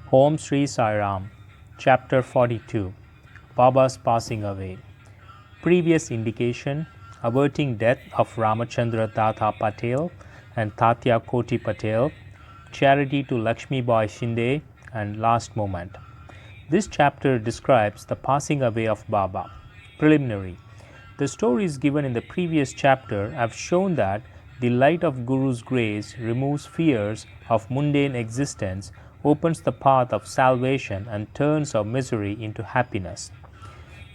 Om Sri Sai Ram, Chapter 42, Baba's Passing Away. Previous indication: averting death of Ramachandra Tata Patel and Tatya Koti Patel, charity to Lakshmi Bai Shinde, and last moment. This chapter describes the passing away of Baba. Preliminary: the stories given in the previous chapter have shown that the light of Guru's grace removes fears of mundane existence, opens the path of salvation, and turns our misery into happiness.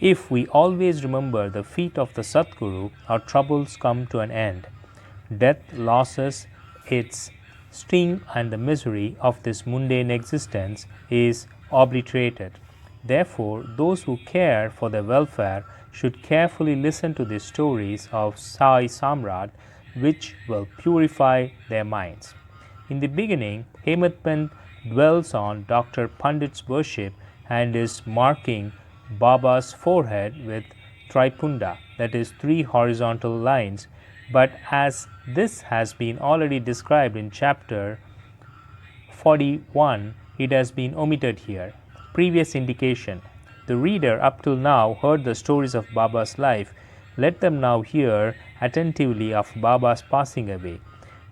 If we always remember the feet of the Sadguru, our troubles come to an end. Death loses its sting and the misery of this mundane existence is obliterated. Therefore, those who care for their welfare should carefully listen to the stories of Sai Samrat, which will purify their minds. In the beginning, Hemant Pant dwells on Dr. Pandit's worship and is marking Baba's forehead with tripunda, that is, three horizontal lines, but as this has been already described in chapter 41, it has been omitted here. Previous indication: the reader up till now heard the stories of Baba's life. Let them now hear attentively of Baba's passing away.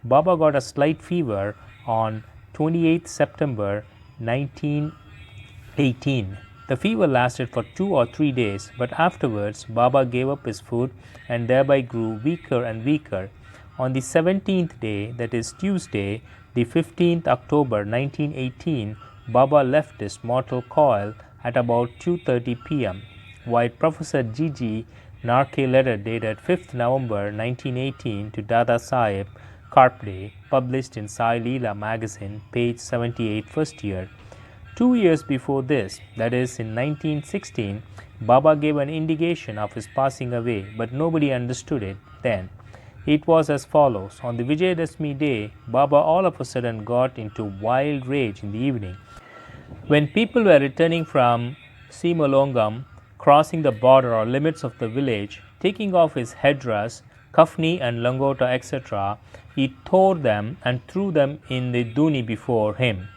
Baba got a slight fever on 28 September 1918. The fever lasted for 2 or 3 days, but afterwards Baba gave up his food and thereby grew weaker and weaker. On the 17th day, that is Tuesday, the 15th October 1918, Baba left this mortal coil at about 2:30 p.m. While Professor G.G. Narke letter dated 5th November 1918 to Dada Saheb Karpde, published in Sai Leela magazine, page 78, first year. 2 years before this, that is in 1916, Baba gave an indication of his passing away, but nobody understood it then. It was as follows: on the Vijayadashmi day, Baba all of a sudden got into wild rage in the evening. When people were returning from Simalongam, crossing the border or limits of the village, taking off his headdress, kafni and langota, etc., he tore them and threw them in the duni before him.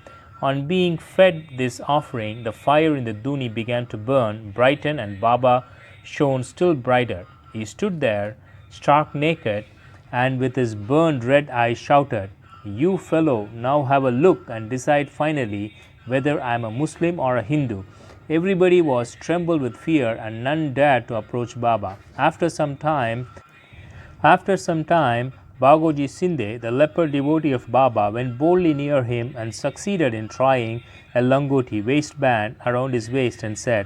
On being fed this offering, the fire in the duni began to burn, brighten, and Baba shone still brighter. He stood there, stark naked, and with his burned red eyes shouted, "You fellow, now have a look and decide finally whether I am a Muslim or a Hindu." Everybody was trembled with fear, and none dared to approach Baba. After some time, Bagoji Sinde, the leper devotee of Baba, went boldly near him and succeeded in trying a langoti waistband around his waist and said,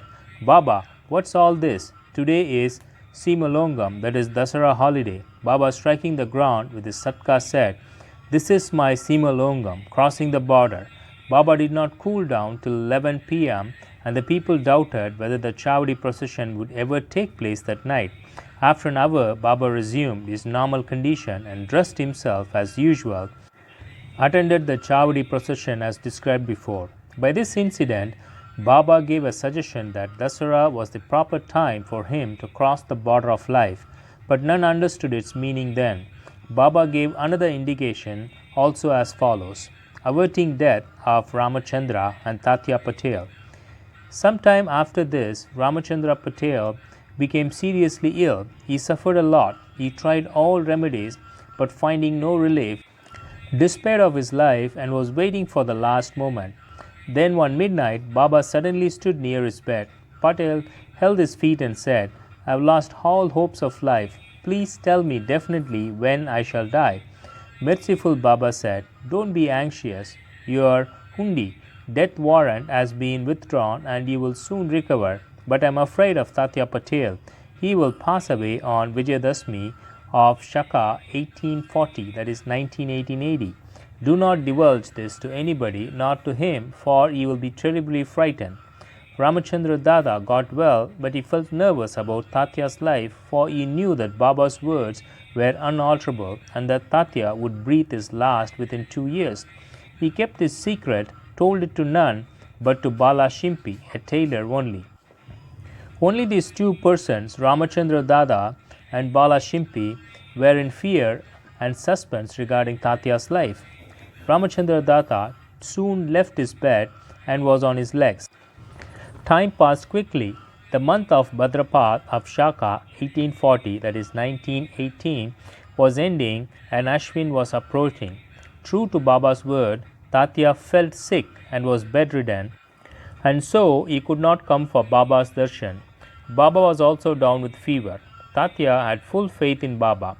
"Baba, what's all this? Today is Simalongam, that is Dasara holiday." Baba, striking the ground with his satka, said, "This is my Simalongam, crossing the border." Baba did not cool down till 11 p.m., and the people doubted whether the Chavdi procession would ever take place that night. After an hour, Baba resumed his normal condition and dressed himself as usual, attended the Chavdi procession as described before. By this incident, Baba gave a suggestion that Dasara was the proper time for him to cross the border of life, but none understood its meaning then. Baba gave another indication also as follows: averting death of Ramachandra and Tatya Patel. Sometime after this, Ramachandra Patel became seriously ill. He suffered a lot. He tried all remedies, but finding no relief, despaired of his life and was waiting for the last moment. Then one midnight, Baba suddenly stood near his bed. Patel held his feet and said, "I have lost all hopes of life. Please tell me definitely when I shall die." Merciful Baba said, "Don't be anxious. Your hundi, death warrant, has been withdrawn and you will soon recover. But I am afraid of Tatya Patel. He will pass away on Vijayadashmi of Shaka 1840, that is 1918 AD. Do not divulge this to anybody, not to him, for he will be terribly frightened." Ramachandra Dada got well, but he felt nervous about Tatya's life, for he knew that Baba's words were unalterable and that Tatya would breathe his last within 2 years. He kept this secret, told it to none but to Bala Shimpi, a tailor only. Only these two persons, Ramachandra Dada and Bala Shimpi, were in fear and suspense regarding Tatya's life. Ramachandra Dada soon left his bed and was on his legs. Time passed quickly. The month of Bhadrapad of Shaka 1840, that is 1918, was ending and Ashwin was approaching. True to Baba's word, Tatya felt sick and was bedridden, and so he could not come for Baba's darshan. Baba was also down with fever. Tatya had full faith in Baba.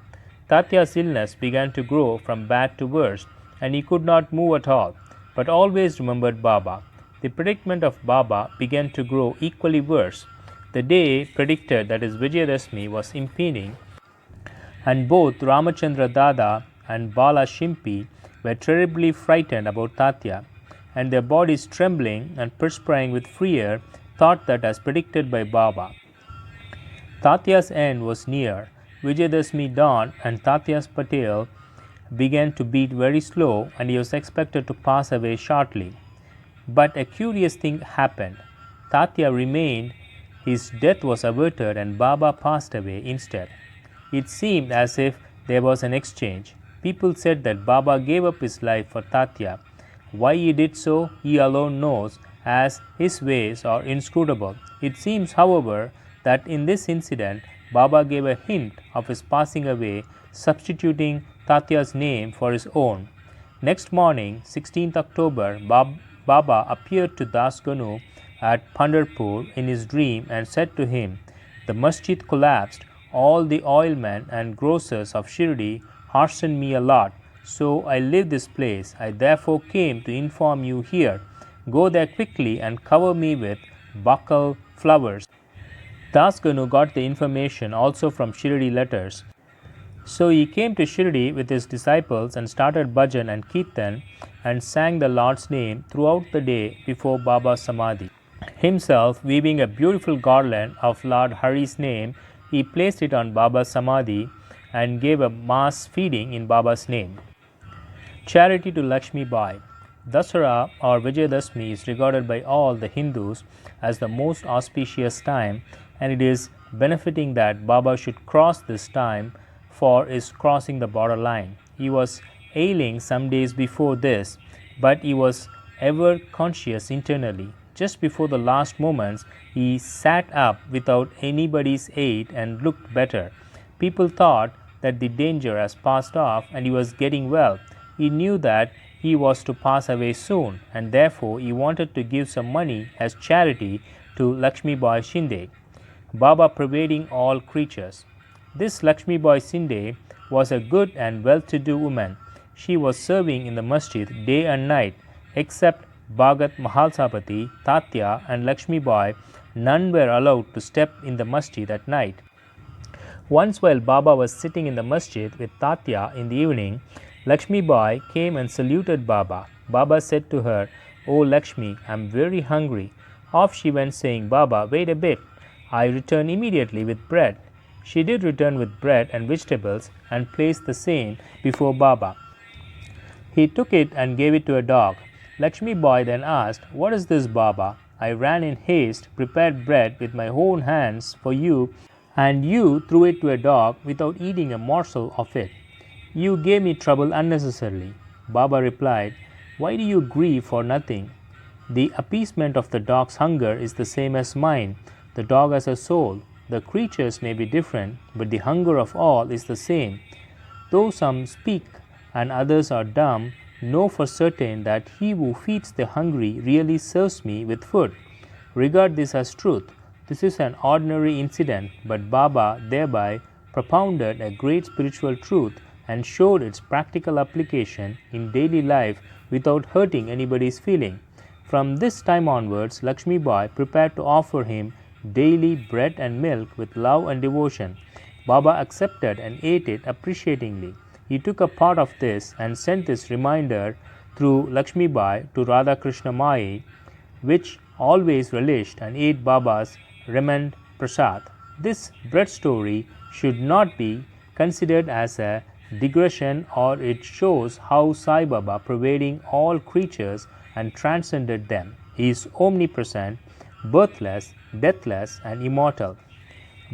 Tatya's illness began to grow from bad to worse, and he could not move at all, but always remembered Baba. The predicament of Baba began to grow equally worse. The day predicted, that is Vijayadashmi, was impending, and both Ramachandra Dada and Bala Shimpi were terribly frightened about Tatya, and their bodies trembling and perspiring with fear, thought that as predicted by Baba. Tatya's end was near. Vijayadashmi dawned and Tatya's Patel began to beat very slow, and he was expected to pass away shortly. But a curious thing happened. Tatya remained, his death was averted, and Baba passed away instead. It seemed as if there was an exchange. People said that Baba gave up his life for Tatya. Why he did so, he alone knows, as his ways are inscrutable. It seems, however, that in this incident, Baba gave a hint of his passing away, substituting Tatya's name for his own. Next morning, 16th October, Baba appeared to Das Ganu at Pandharpur in his dream and said to him, "The masjid collapsed. All the oilmen and grocers of Shirdi harshened me a lot, so I leave this place. I therefore came to inform you here. Go there quickly and cover me with bakal flowers." Das Ganu got the information also from Shirdi letters. So he came to Shirdi with his disciples and started bhajan and kirtan and sang the Lord's name throughout the day before Baba's Samadhi. Himself weaving a beautiful garland of Lord Hari's name, he placed it on Baba's Samadhi and gave a mass feeding in Baba's name. Charity to Lakshmi Bai. Dasara or Vijayadashmi is regarded by all the Hindus as the most auspicious time, and it is benefiting that Baba should cross this time for his crossing the borderline. He was ailing some days before this, but he was ever conscious internally. Just before the last moments, he sat up without anybody's aid and looked better. People thought that the danger has passed off and he was getting well. He knew that he was to pass away soon, and therefore he wanted to give some money as charity to Lakshmi Bai Shinde, Baba pervading all creatures. This Lakshmi Bai Shinde was a good and well-to-do woman. She was serving in the masjid day and night. Except Bhagat Mahalsapati, Tatya and Lakshmi Bai, none were allowed to step in the masjid at night. Once while Baba was sitting in the masjid with Tatya in the evening, Lakshmi Bai came and saluted Baba. Baba said to her, "Oh Lakshmi, I am very hungry." Off she went saying, "Baba, wait a bit. I return immediately with bread." She did return with bread and vegetables and placed the same before Baba. He took it and gave it to a dog. Lakshmi Bai then asked, "What is this, Baba? I ran in haste, prepared bread with my own hands for you, and you threw it to a dog without eating a morsel of it. You gave me trouble unnecessarily." Baba replied, "Why do you grieve for nothing? The appeasement of the dog's hunger is the same as mine. The dog has a soul. The creatures may be different, but the hunger of all is the same. Though some speak and others are dumb, know for certain that he who feeds the hungry really serves me with food. Regard this as truth. This is an ordinary incident, but Baba thereby propounded a great spiritual truth and showed its practical application in daily life without hurting anybody's feeling. From this time onwards, Lakshmi Bai prepared to offer him daily bread and milk with love and devotion. Baba accepted and ate it appreciatingly. He took a part of this and sent this reminder through Lakshmi Bai to Radha Krishna Mai, which always relished and ate Baba's remnant prasad. This bread story should not be considered as a digression, or it shows how Sai Baba pervading all creatures and transcended them. He is omnipresent, birthless, deathless and immortal.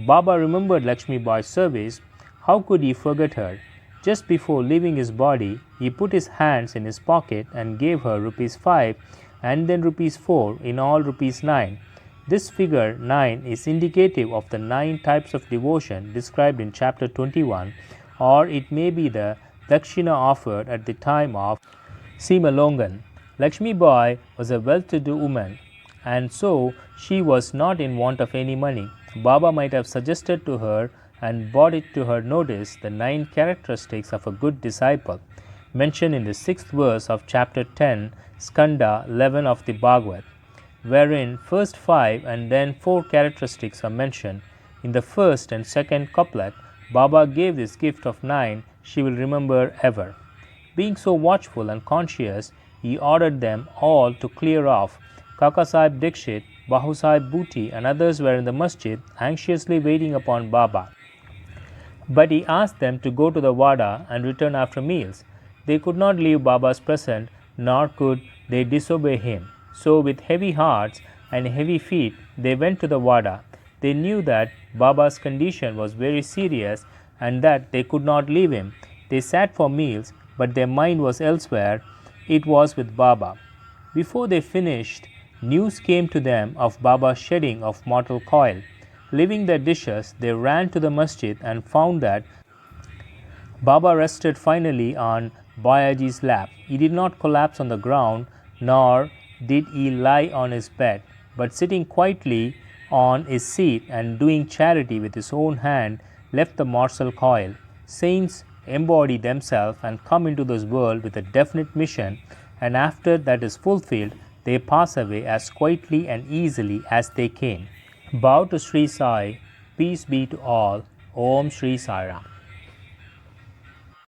Baba remembered Lakshmi Bai's service. How could he forget her? Just before leaving his body, he put his hands in his pocket and gave her ₹5 and then rupees 4, in all rupees 9. This figure 9 is indicative of the 9 types of devotion described in chapter 21, or it may be the dakshina offered at the time of Seemalongan. Lakshmi Bai was a well-to-do woman, and so she was not in want of any money. Baba might have suggested to her and brought it to her notice the 9 characteristics of a good disciple, mentioned in the 6th verse of chapter 10, Skanda 11 of the Bhagavad, wherein first 5 and then 4 characteristics are mentioned. In the first and second couplet, Baba gave this gift of 9 she will remember ever. Being so watchful and conscious, he ordered them all to clear off. Kaka Sahib Dikshit, Bahu Sahib Bhuti and others were in the masjid anxiously waiting upon Baba. But he asked them to go to the Wada and return after meals. They could not leave Baba's presence, nor could they disobey him. So with heavy hearts and heavy feet, they went to the Wada. They knew that Baba's condition was very serious and that they could not leave him. They sat for meals, but their mind was elsewhere. It was with Baba. Before they finished, news came to them of Baba's shedding of mortal coil. Leaving their dishes, they ran to the masjid and found that Baba rested finally on Bayaji's lap. He did not collapse on the ground, nor did he lie on his bed, but sitting quietly on his seat and doing charity with his own hand, left the mortal coil. Saints embody themselves and come into this world with a definite mission, and after that is fulfilled, they pass away as quietly and easily as they came. Bow to Sri Sai, peace be to all. Om Sri Sai Ram.